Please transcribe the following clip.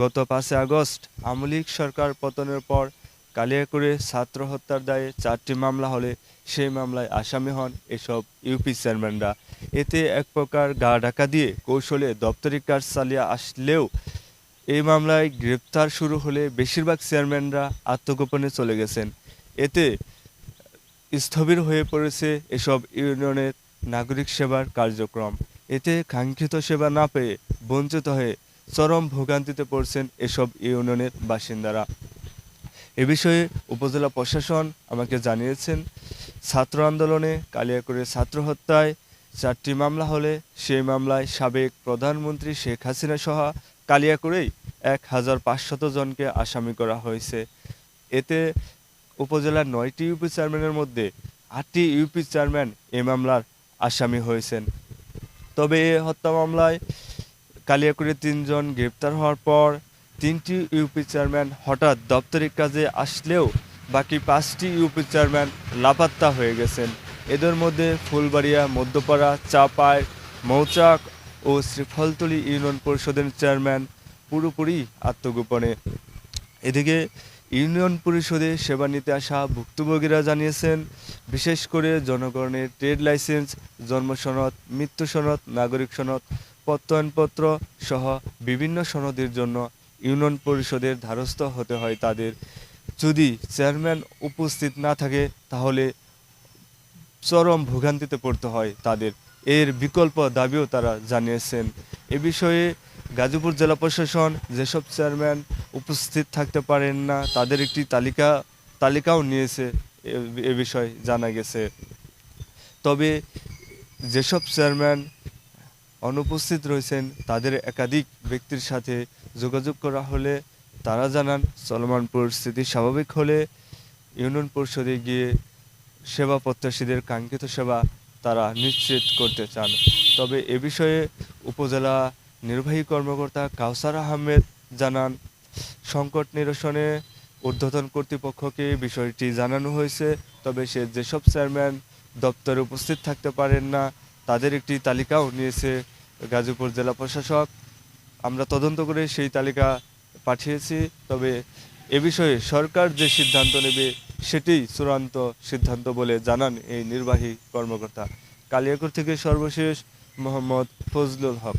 গত 5 আগস্ট আওয়ামী লীগ সরকার পতনের পর কালিয়াকৈরে ছাত্র হত্যার দায়ে 4টি মামলা হলে সেই মামলায় আসামি হন এসব ইউপি চেয়ারম্যানরা। এতে এক প্রকার গা ঢাকা দিয়ে কৌশলে দপ্তরি কাজ চালিয়ে আসলেও এই মামলায় গ্রেপ্তার শুরু হলে বেশিরভাগ চেয়ারম্যানরা আত্মগোপনে চলে গেছেন। এতে স্থবির হয়ে পড়েছে এসব ইউনিয়নের নাগরিক সেবার কার্যক্রম। এতে কাঙ্ক্ষিত সেবা না পেয়ে বঞ্চিত হয়ে চরম ভোগান্তিতে পড়ছেন এসব ইউনিয়নের বাসিন্দারা। এ বিষয়ে উপজেলা প্রশাসন আমাকে জানিয়েছেন, ছাত্র আন্দোলনে কালিয়াকৈরে ছাত্র হত্যায় 4টি মামলা হলে সেই মামলায় সাবেক প্রধানমন্ত্রী শেখ হাসিনা সহ কালিয়াকৈরেই 1500 জনকে আসামি করা হয়েছে। এতে উপজেলার 9টি ইউপি চেয়ারম্যানের মধ্যে 8টি ইউপি চেয়ারম্যান এ মামলার আসামি হয়েছেন। তবে এ হত্যা মামলায় কালিয়াকৈরে 3 জন গ্রেপ্তার হওয়ার পর 3টি ইউপি চেয়ারম্যান হঠাৎ দাপ্তরিক কাজে আসলেও বাকি 5টি ইউপি চেয়ারম্যান লাপাত্তা হয়ে গেছেন। এদের মধ্যে ফুলবাড়িয়া, মধ্যপাড়া, চাপাই, মৌচাক ও শ্রীফলতলী ইউনিয়ন পরিষদের চেয়ারম্যান পুরোপুরি আত্মগোপনে। এদিকে ইউনিয়ন পরিষদে সেবা নিতে আসা ভুক্তভোগীরা জানিয়েছেন, বিশেষ করে জনগণের ট্রেড লাইসেন্স, জন্ম সনদ, মৃত্যু সনদ, নাগরিক সনদ, প্রত্যয়নপত্র সহ বিভিন্ন সনদের জন্য ইউনিয়ন পরিষদের দ্বারস্থ হতে হয় তাদের। যদি চেয়ারম্যান উপস্থিত না থাকে তাহলে চরম ভোগান্তিতে পড়তে হয় তাদের। এর বিকল্প দাবিও তারা জানিয়েছেন। এ বিষয়ে গাজীপুর জেলা প্রশাসন যেসব চেয়ারম্যান উপস্থিত থাকতে পারেন না তাদের একটি তালিকাও নিয়েছে, এ বিষয়ে জানা গেছে। তবে যেসব চেয়ারম্যান অনুপস্থিত রয়েছেন তাদের একাধিক ব্যক্তির সাথে যোগাযোগ করা হলে তারা জানান, চলমান পরিস্থিতি স্বাভাবিক হলে ইউনিয়ন পরিষদে গিয়ে সেবা প্রত্যাশীদের কাঙ্ক্ষিত সেবা তারা নিশ্চিত করতে চান। তবে এ বিষয়ে উপজেলা নির্বাহী কর্মকর্তা কাউসার আহমেদ জানান, সংকট নিরসনে ঊর্ধ্বতন কর্তৃপক্ষকে বিষয়টি জানানো হয়েছে। তবে যেসব চেয়ারম্যান দপ্তরে উপস্থিত থাকতে পারেন না তাদের একটি তালিকাও নিয়েছে গাজীপুর জেলা প্রশাসক। আমরা তদন্ত করে সেই তালিকা পাঠিয়েছি। তবে এ বিষয়ে সরকার যে সিদ্ধান্ত নেবে সেটিই চূড়ান্ত সিদ্ধান্ত বলে জানান এই নির্বাহী কর্মকর্তা। কালিয়াকৈর থেকে সর্বশেষ মোহাম্মদ ফজলুল হক।